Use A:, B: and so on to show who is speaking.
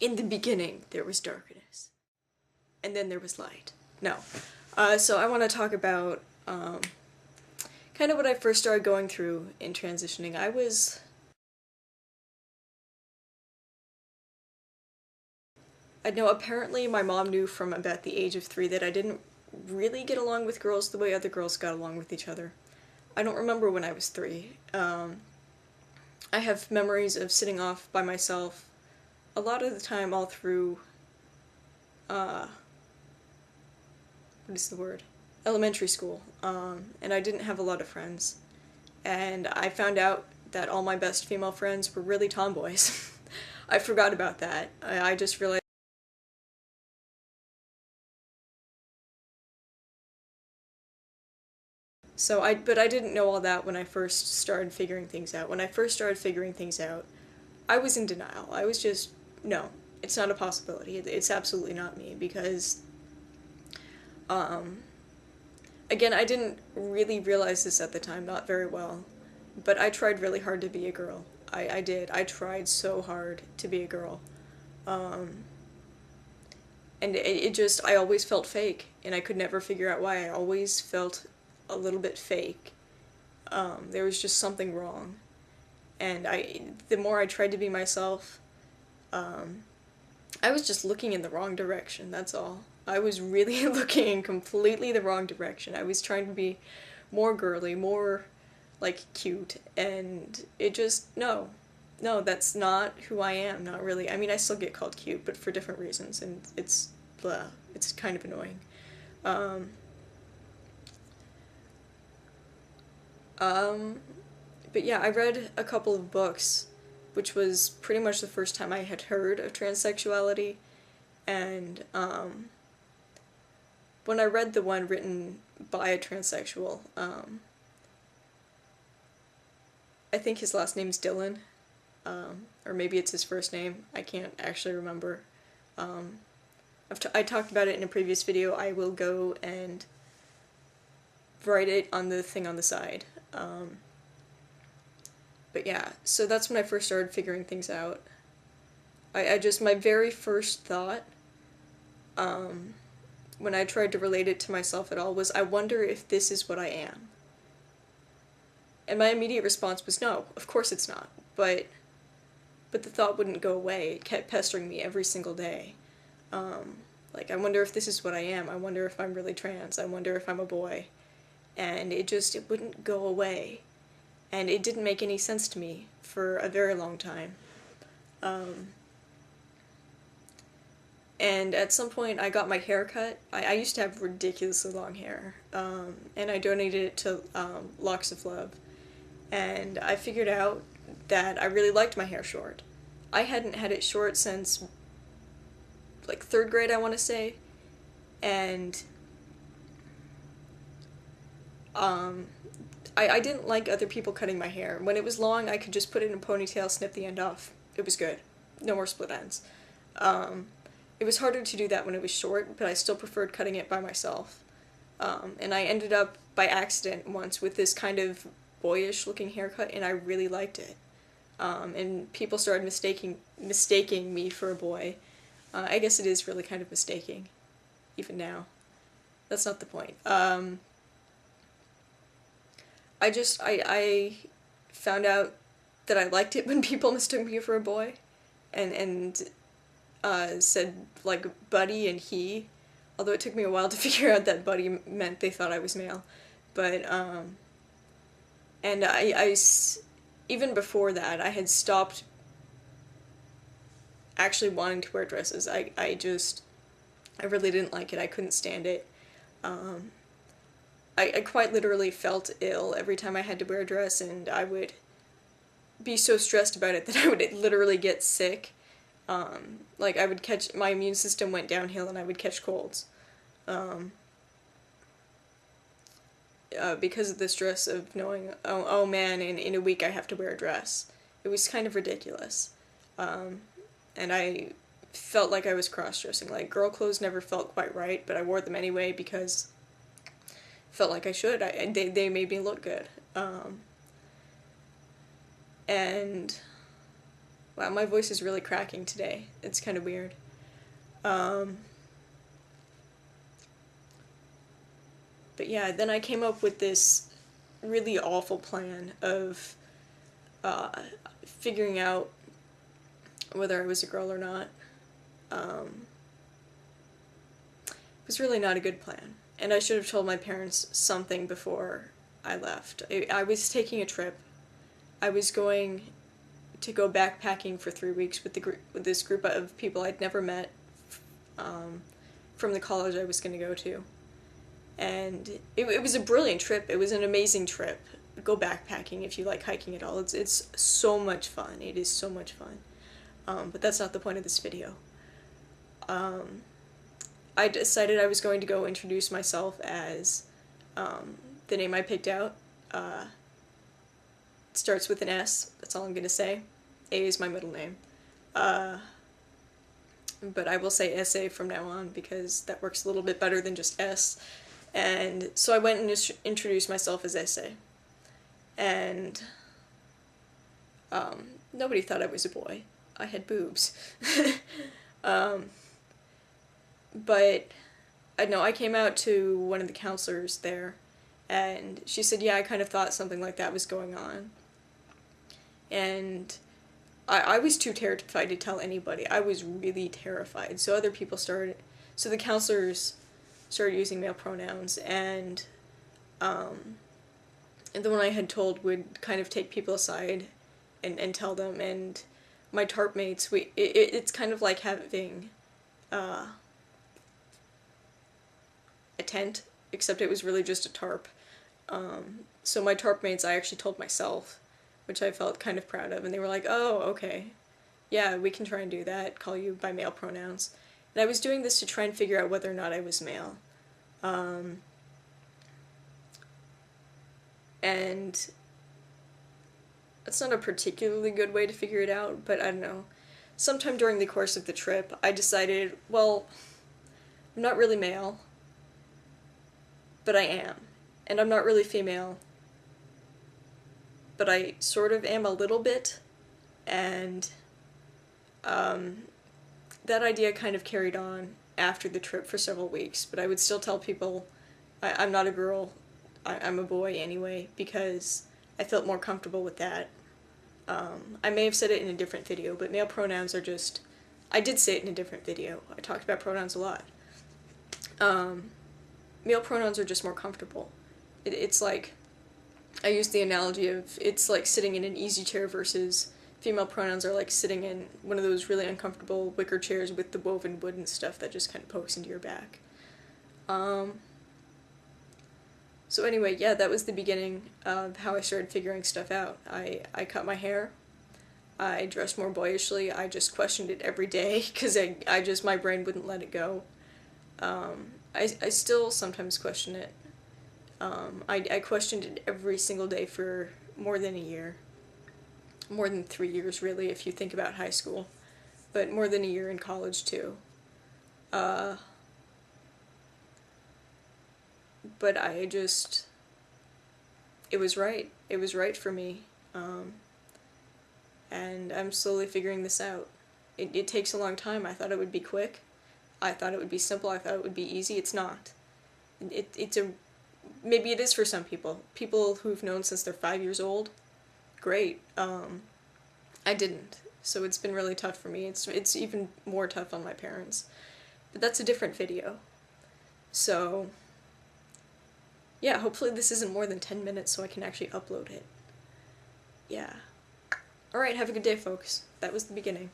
A: in the beginning there was darkness, and then there was light. No. So I want to talk about kind of what I first started going through in transitioning. I know apparently my mom knew from about the age of 3 that I didn't really get along with girls the way other girls got along with each other. I don't remember when I was 3. I have memories of sitting off by myself a lot of the time all through, what is the word? Elementary school. And I didn't have a lot of friends. And I found out that all my best female friends were really tomboys. I forgot about that. I just realized. But I didn't know all that when I first started figuring things out. When I first started figuring things out, I was in denial. I was just, no, it's not a possibility. It's absolutely not me, because, again, I didn't really realize this at the time, not very well, but I tried really hard to be a girl. I did. I tried so hard to be a girl. And it just, I always felt fake, and I could never figure out why. I always felt a little bit fake. There was just something wrong. And the more I tried to be myself, I was just looking in the wrong direction, that's all. I was really looking in completely the wrong direction. I was trying to be more girly, more, like, cute, and it just, no. No, that's not who I am, not really. I mean, I still get called cute, but for different reasons, and it's, blah, it's kind of annoying. But yeah, I read a couple of books, which was pretty much the first time I had heard of transsexuality, and, when I read the one written by a transsexual, I think his last name's Dylan, or maybe it's his first name, I can't actually remember. I talked about it in a previous video. I will go and write it on the thing on the side. But yeah, so that's when I first started figuring things out. My very first thought, when I tried to relate it to myself at all, was, I wonder if this is what I am. And my immediate response was, no, of course it's not. But the thought wouldn't go away. It kept pestering me every single day. Like, I wonder if this is what I am. I wonder if I'm really trans. I wonder if I'm a boy. And it wouldn't go away. And it didn't make any sense to me for a very long time. And at some point I got my hair cut. I used to have ridiculously long hair, and I donated it to Locks of Love. And I figured out that I really liked my hair short. I hadn't had it short since, like, 3rd grade, I want to say, and I didn't like other people cutting my hair. When it was long, I could just put it in a ponytail, snip the end off. It was good. No more split ends. It was harder to do that when it was short, but I still preferred cutting it by myself. And I ended up, by accident once, with this kind of boyish looking haircut, and I really liked it. And people started mistaking me for a boy. I guess it is really kind of mistaking, even now. That's not the point. I found out that I liked it when people mistook me for a boy, and said, like, buddy and he, although it took me a while to figure out that buddy meant they thought I was male. But, and even before that, I had stopped actually wanting to wear dresses. I really didn't like it. I couldn't stand it. I quite literally felt ill every time I had to wear a dress, and I would be so stressed about it that I would literally get sick. Like, my immune system went downhill and I would catch colds. Because of the stress of knowing, oh man, in a week I have to wear a dress. It was kind of ridiculous. And I felt like I was cross-dressing. Like, girl clothes never felt quite right, but I wore them anyway because I felt like I should. They made me look good. And Wow, my voice is really cracking today. It's kind of weird. But yeah, then I came up with this really awful plan of figuring out whether I was a girl or not. It was really not a good plan. And I should have told my parents something before I left. I was taking a trip. I was going to go backpacking for 3 weeks with with this group of people I'd never met from the college I was going to go to. And it was a brilliant trip. It was an amazing trip. Go backpacking if you like hiking at all. It's so much fun. It is so much fun. But that's not the point of this video. I decided I was going to go introduce myself as the name I picked out. It starts with an S. That's all I'm going to say. A is my middle name. But I will say SA from now on because that works a little bit better than just S. And so I went and introduced myself as SA. And nobody thought I was a boy. I had boobs. But I know I came out to one of the counselors there, and she said, yeah, I kind of thought something like that was going on. And I was too terrified to tell anybody. I was really terrified. So the counselors started using male pronouns, and the one I had told would kind of take people aside and tell them, and my tarp mates, it's kind of like having a tent, except it was really just a tarp. So my tarp mates I actually told myself, which I felt kind of proud of, and they were like, oh, okay, yeah, we can try and do that, call you by male pronouns. And I was doing this to try and figure out whether or not I was male. And it's not a particularly good way to figure it out, but I don't know. Sometime during the course of the trip, I decided, well, I'm not really male, but I am. And I'm not really female, but I sort of am a little bit. And that idea kind of carried on after the trip for several weeks, but I would still tell people I'm not a girl, I'm a boy anyway, because I felt more comfortable with that. I may have said it in a different video, but male pronouns are just... I did say it in a different video. I talked about pronouns a lot. Male pronouns are just more comfortable. It's like... I use the analogy of it's like sitting in an easy chair versus female pronouns are like sitting in one of those really uncomfortable wicker chairs with the woven wood and stuff that just kind of pokes into your back. So anyway, yeah, that was the beginning of how I started figuring stuff out. I cut my hair. I dressed more boyishly. I just questioned it every day because my brain wouldn't let it go. I still sometimes question it. I questioned it every single day for more than a year. More than 3 years, really, if you think about high school. But more than a year in college, too. But I just... It was right. It was right for me. And I'm slowly figuring this out. It takes a long time. I thought it would be quick. I thought it would be simple. I thought it would be easy. It's not. Maybe it is for some people. People who've known since they're 5 years old. Great. I didn't. So it's been really tough for me. It's even more tough on my parents. But that's a different video. So... yeah, hopefully this isn't more than 10 minutes so I can actually upload it. Yeah. Alright, have a good day, folks. That was the beginning.